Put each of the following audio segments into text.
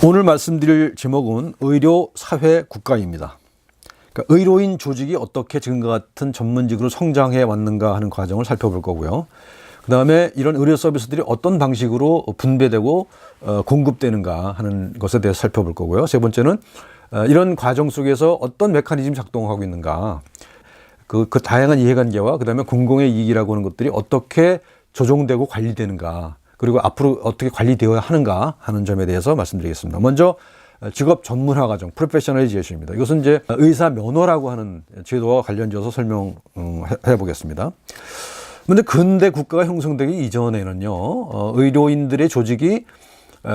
오늘 말씀드릴 제목은 의료, 사회, 국가입니다. 그러니까 의료인 조직이 어떻게 지금과 같은 전문직으로 성장해 왔는가 하는 과정을 살펴볼 거고요. 그 다음에 이런 의료 서비스들이 어떤 방식으로 분배되고 공급되는가 하는 것에 대해서 살펴볼 거고요. 세 번째는 이런 과정 속에서 어떤 메커니즘이 작동하고 있는가, 그 다양한 이해관계와 그 다음에 공공의 이익이라고 하는 것들이 어떻게 조정되고 관리되는가, 그리고 앞으로 어떻게 관리되어야 하는가 하는 점에 대해서 말씀드리겠습니다. 먼저 직업 전문화 과정, 프로페셔널리제이션입니다. 이것은 이제 의사 면허라고 하는 제도와 관련지어서 설명해 보겠습니다. 그런데 근대 국가가 형성되기 이전에는요, 의료인들의 조직이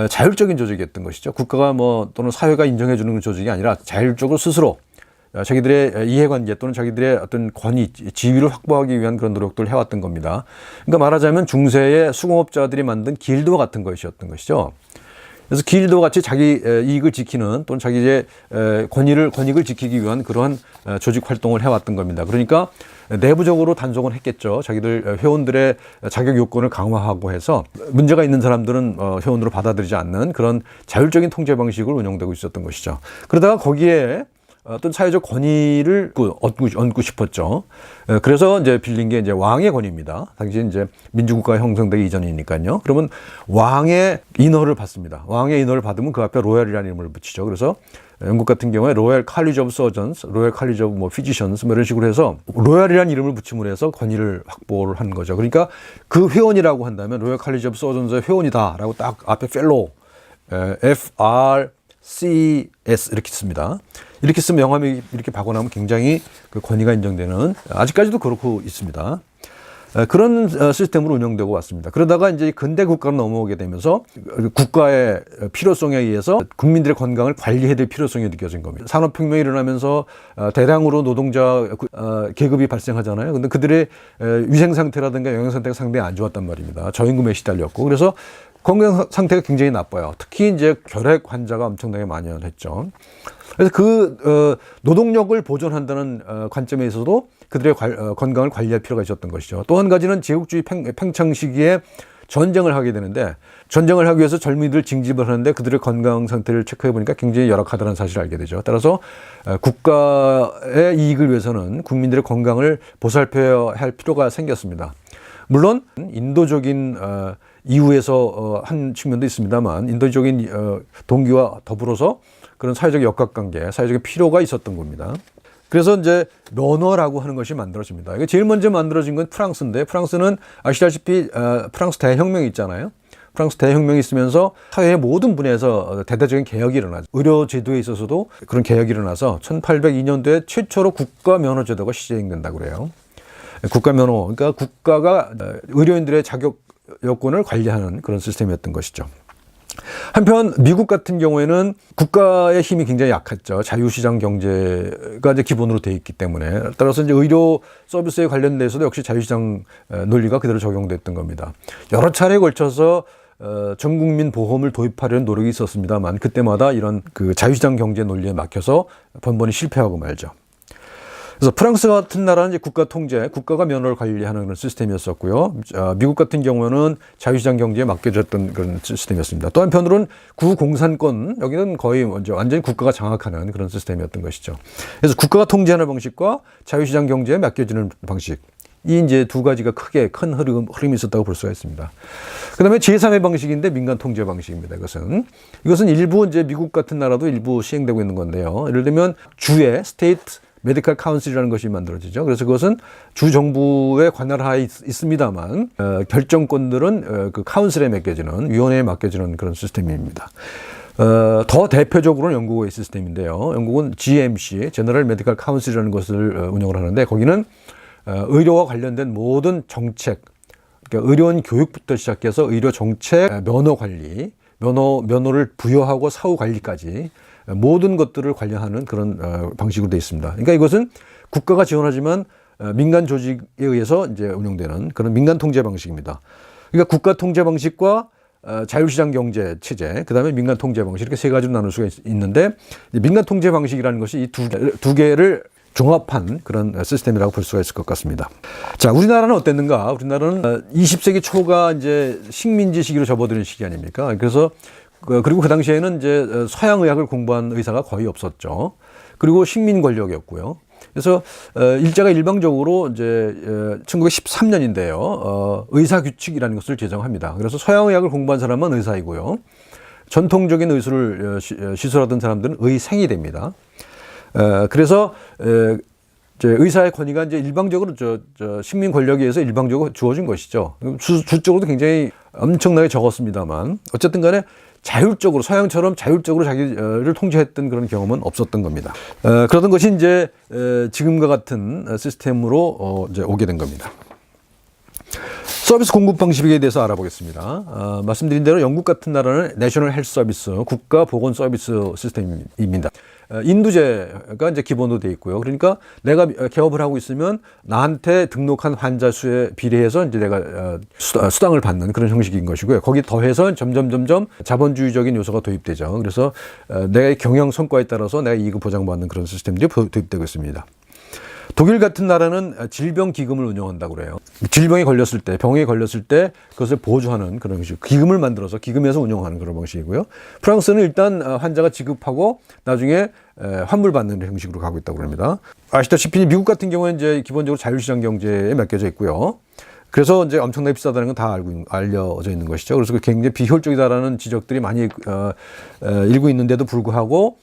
자율적인 조직이었던 것이죠. 국가가 또는 사회가 인정해 주는 조직이 아니라 자율적으로 스스로 자기들의 이해관계 또는 자기들의 어떤 권위, 지위를 확보하기 위한 그런 노력들을 해왔던 겁니다. 그러니까 말하자면 중세의 수공업자들이 만든 길드와 같은 것이었던 것이죠. 그래서 길드와 같이 자기 이익을 지키는 또는 자기의 권익을 지키기 위한 그러한 조직 활동을 해왔던 겁니다. 그러니까 내부적으로 단속은 했겠죠. 자기들 회원들의 자격 요건을 강화하고 해서 문제가 있는 사람들은 회원으로 받아들이지 않는 그런 자율적인 통제 방식을 운영되고 있었던 것이죠. 그러다가 거기에 어떤 사회적 권위를 얻고 싶었죠. 그래서 이제 빌린 게 이제 왕의 권위입니다. 당시 이제 민주국가가 형성되기 이전이니까요. 그러면 왕의 인허를 받습니다. 왕의 인허를 받으면 그 앞에 로얄이라는 이름을 붙이죠. 그래서 영국 같은 경우에 로얄 칼리지 오브 서전스, 로얄 칼리지 오브 피지션스 이런 식으로 해서 로얄이라는 이름을 붙임으로 해서 권위를 확보를 한 거죠. 그러니까 그 회원이라고 한다면 로얄 칼리지 오브 서전스의 회원이다라고 딱 앞에 펠로우, FRCS 이렇게 씁니다. 이렇게 쓰면 명함이 이렇게 박아나면 굉장히 그 권위가 인정되는, 아직까지도 그렇고 있습니다. 그런 시스템으로 운영되고 왔습니다. 그러다가 이제 근대 국가로 넘어오게 되면서 국가의 필요성에 의해서 국민들의 건강을 관리해야 될 필요성이 느껴진 겁니다. 산업혁명이 일어나면서 대량으로 노동자 계급이 발생하잖아요. 근데 그들의 위생 상태라든가 영양 상태가 상당히 안 좋았단 말입니다. 저임금에 시달렸고, 그래서 건강 상태가 굉장히 나빠요. 특히 이제 결핵 환자가 엄청나게 만연했죠. 그래서 그 노동력을 보존한다는 관점에 있어서도 그들의 건강을 관리할 필요가 있었던 것이죠. 또 한 가지는 제국주의 팽창 시기에 전쟁을 하게 되는데, 전쟁을 하기 위해서 젊은이들 징집을 하는데 그들의 건강 상태를 체크해 보니까 굉장히 열악하다는 사실을 알게 되죠. 따라서 국가의 이익을 위해서는 국민들의 건강을 보살펴야 할 필요가 생겼습니다. 물론 인도적인 이유에서 한 측면도 있습니다만, 인도적인 동기와 더불어서 그런 사회적 역학관계, 사회적 필요가 있었던 겁니다. 그래서 이제 면허라고 하는 것이 만들어집니다. 이게 제일 먼저 만들어진 건 프랑스인데, 프랑스는 아시다시피 프랑스 대혁명이 있잖아요. 프랑스 대혁명이 있으면서 사회의 모든 분야에서 대대적인 개혁이 일어나죠. 의료 제도에 있어서도 그런 개혁이 일어나서 1802년도에 최초로 국가 면허 제도가 시행된다고 그래요. 국가 면허, 그러니까 국가가 의료인들의 자격 여건을 관리하는 그런 시스템이었던 것이죠. 한편 미국 같은 경우에는 국가의 힘이 굉장히 약했죠. 자유시장 경제가 이제 기본으로 되어 있기 때문에, 따라서 이제 의료 서비스에 관련돼서도 역시 자유시장 논리가 그대로 적용됐던 겁니다. 여러 차례에 걸쳐서 전 국민 보험을 도입하려는 노력이 있었습니다만, 그때마다 이런 그 자유시장 경제 논리에 막혀서 번번이 실패하고 말죠. 그래서 프랑스 같은 나라는 이제 국가 통제, 국가가 면허를 관리하는 그런 시스템이었었고요. 미국 같은 경우는 자유시장 경제에 맡겨졌던 그런 시스템이었습니다. 또 한편으로는 구공산권, 여기는 거의 완전히 국가가 장악하는 그런 시스템이었던 것이죠. 그래서 국가가 통제하는 방식과 자유시장 경제에 맡겨지는 방식, 이 이제 두 가지가 크게 큰 흐름이 있었다고 볼 수가 있습니다. 그 다음에 제3의 방식인데 민간 통제 방식입니다. 이것은 일부 이제 미국 같은 나라도 일부 시행되고 있는 건데요. 예를 들면 주의 스테이트 메디컬 카운슬이라는 것이 만들어지죠. 그래서 그것은 주 정부의 관할하에 있습니다만, 결정권들은 그 카운슬에 맡겨지는, 위원회에 맡겨지는 그런 시스템입니다. 더 대표적으로는 영국의 시스템인데요. 영국은 GMC, 제너럴 메디컬 카운슬이라는 것을 운영을 하는데, 거기는 의료와 관련된 모든 정책, 그러니까 의료인 교육부터 시작해서 의료 정책, 면허 관리, 면허를 부여하고 사후 관리까지 모든 것들을 관리하는 그런 방식으로 되어 있습니다. 그러니까 이것은 국가가 지원하지만 민간 조직에 의해서 이제 운영되는 그런 민간 통제 방식입니다. 그러니까 국가 통제 방식과 자율시장 경제 체제, 그 다음에 민간 통제 방식, 이렇게 세 가지로 나눌 수가 있는데, 민간 통제 방식이라는 것이 이 두 개를 종합한 그런 시스템이라고 볼 수가 있을 것 같습니다. 자, 우리나라는 어땠는가? 우리나라는 20세기 초가 이제 식민지 시기로 접어드는 시기 아닙니까? 그래서 그리고 그 당시에는 이제 서양 의학을 공부한 의사가 거의 없었죠. 그리고 식민 권력이었고요. 그래서 일제가 일방적으로 이제 1913년인데요. 의사 규칙이라는 것을 제정합니다. 그래서 서양 의학을 공부한 사람은 의사이고요. 전통적인 의술을 시술하던 사람들은 의생이 됩니다. 그래서 이제 의사의 권위가 이제 일방적으로 식민 권력에 의해서 일방적으로 주어진 것이죠. 수적으로도 굉장히 엄청나게 적었습니다만 어쨌든 간에 자율적으로 서양처럼 자율적으로 자기를 통제했던 그런 경험은 없었던 겁니다. 그러던 것이 이제 지금과 같은 시스템으로 이제 오게 된 겁니다. 서비스 공급 방식에 대해서 알아보겠습니다. 말씀드린 대로 영국 같은 나라는 내셔널 헬스 서비스, 국가 보건 서비스 시스템입니다. 인두제가 이제 기본으로 되어 있고요. 그러니까 내가 개업을 하고 있으면 나한테 등록한 환자 수에 비례해서 이제 내가 수당을 받는 그런 형식인 것이고요. 거기 더해서 점점 자본주의적인 요소가 도입되죠. 그래서 내 경영 성과에 따라서 내가 이익을 보장받는 그런 시스템들이 도입되고 있습니다. 독일 같은 나라는 질병기금을 운영한다고 그래요. 질병에 걸렸을 때, 병에 걸렸을 때 그것을 보조하는 그런 방식, 기금을 만들어서 기금에서 운영하는 그런 방식이고요. 프랑스는 일단 환자가 지급하고 나중에 환불 받는 형식으로 가고 있다고 합니다. 아시다시피 미국 같은 경우는 이제 기본적으로 자율시장 경제에 맡겨져 있고요. 그래서 이제 엄청나게 비싸다는 건 다 알려져 있는 것이죠. 그래서 굉장히 비효율적이다라는 지적들이 많이 일고 있는데도 불구하고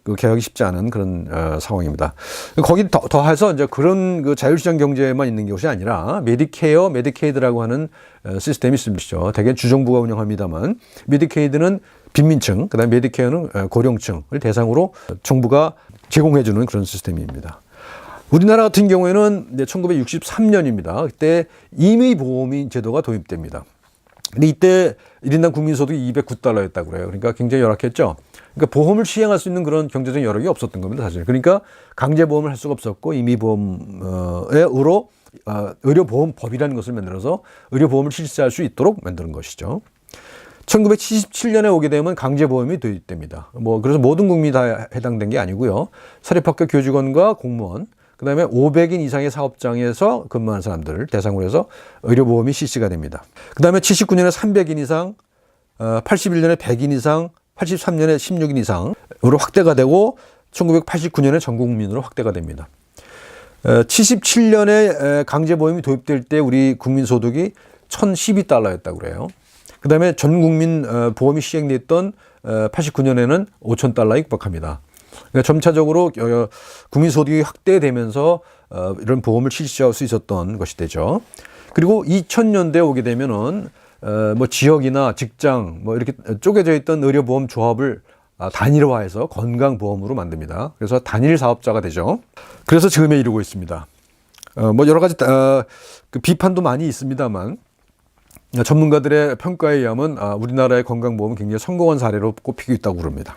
그 개혁이 쉽지 않은 그런 상황입니다. 거기 더해서 이제 그런 그 자율시장 경제만 있는 것이 아니라 메디케어, 메디케이드라고 하는 시스템이 있습니다. 대개 주정부가 운영합니다만 메디케이드는 빈민층, 그다음에 메디케어는 고령층을 대상으로 정부가 제공해주는 그런 시스템입니다. 우리나라 같은 경우에는 이제 1963년입니다. 그때 임의보험인 제도가 도입됩니다. 근데 이때 1인당 국민소득이 $209였다고 그래요. 그러니까 굉장히 열악했죠. 그러니까 보험을 시행할 수 있는 그런 경제적 여력이 없었던 겁니다, 사실. 그러니까 강제보험을 할 수가 없었고 임의보험으로 의료보험법이라는 것을 만들어서 의료보험을 실시할 수 있도록 만드는 것이죠. 1977년에 오게 되면 강제보험이 도입됩니다. 그래서 모든 국민이 다 해당된 게 아니고요. 사립학교 교직원과 공무원, 그 다음에 500인 이상의 사업장에서 근무하는 사람들을 대상으로 해서 의료보험이 실시가 됩니다. 그 다음에 79년에 300인 이상, 81년에 100인 이상, 83년에 16인 이상으로 확대가 되고 1989년에 전 국민으로 확대가 됩니다. 77년에 강제보험이 도입될 때 우리 국민소득이 $1,012였다고 그래요. 그 다음에 전 국민 보험이 시행됐던 89년에는 $5,000에 육박합니다. 그러니까 점차적으로 국민소득이 확대되면서 이런 보험을 실시할 수 있었던 것이 되죠. 그리고 2000년대에 오게 되면은 지역이나 직장 이렇게 쪼개져 있던 의료보험 조합을 단일화해서 건강보험으로 만듭니다. 그래서 단일 사업자가 되죠. 그래서 지금에 이르고 있습니다. 여러 가지 그 비판도 많이 있습니다만 전문가들의 평가에 의하면 우리나라의 건강보험은 굉장히 성공한 사례로 꼽히고 있다고 그럽니다.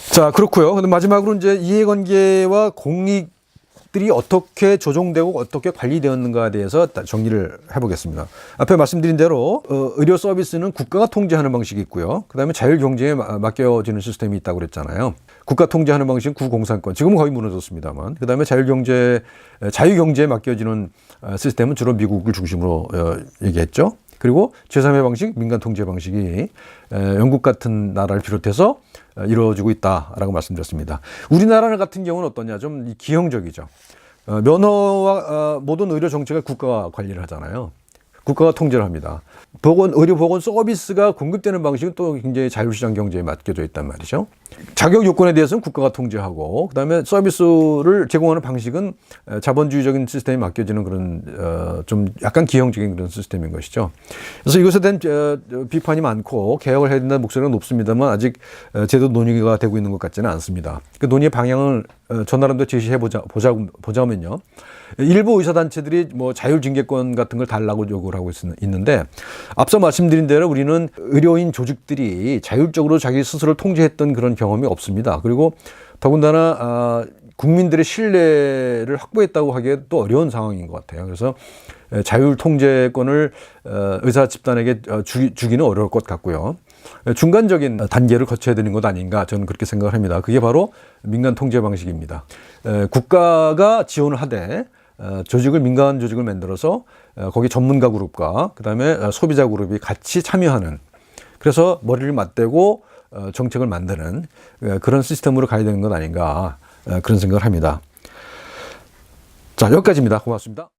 자, 그렇고요. 근데 마지막으로 이제 이해관계와 공익들이 어떻게 조정되고 어떻게 관리되었는가에 대해서 정리를 해보겠습니다. 앞에 말씀드린 대로 의료 서비스는 국가가 통제하는 방식이 있고요. 그 다음에 자율경제에 맡겨지는 시스템이 있다고 그랬잖아요. 국가 통제하는 방식은 구공산권, 지금은 거의 무너졌습니다만, 그 다음에 자유경제에 맡겨지는 시스템은 주로 미국을 중심으로 얘기했죠. 그리고 제3의 방식, 민간 통제 방식이 영국 같은 나라를 비롯해서 이루어지고 있다라고 말씀드렸습니다. 우리나라 같은 경우는 어떠냐? 좀 기형적이죠. 면허와 모든 의료 정책을 국가가 관리를 하잖아요. 국가가 통제를 합니다. 의료보건 서비스가 공급되는 방식은 또 굉장히 자율시장 경제에 맡겨져 있단 말이죠. 자격 요건에 대해서는 국가가 통제하고, 그 다음에 서비스를 제공하는 방식은 자본주의적인 시스템에 맡겨지는 그런 좀 약간 기형적인 그런 시스템인 것이죠. 그래서 이것에 대한 비판이 많고 개혁을 해야 된다는 목소리가 높습니다만 아직 제대로 논의가 되고 있는 것 같지는 않습니다. 그 논의의 방향을 저 나름대로 제시해 보자면요. 일부 의사단체들이 자율징계권 같은 걸 달라고 요구를 하고 있는데, 앞서 말씀드린 대로 우리는 의료인 조직들이 자율적으로 자기 스스로를 통제했던 그런 경험이 없습니다. 그리고 더군다나 국민들의 신뢰를 확보했다고 하기에 또 어려운 상황인 것 같아요. 그래서 자율 통제권을 의사 집단에게 주기는 어려울 것 같고요. 중간적인 단계를 거쳐야 되는 것 아닌가, 저는 그렇게 생각을 합니다. 그게 바로 민간 통제 방식입니다. 국가가 지원을 하되 조직을, 민간 조직을 만들어서 거기 전문가 그룹과 그 다음에 소비자 그룹이 같이 참여하는, 그래서 머리를 맞대고 정책을 만드는 그런 시스템으로 가야 되는 것 아닌가 그런 생각을 합니다. 자, 여기까지입니다. 고맙습니다.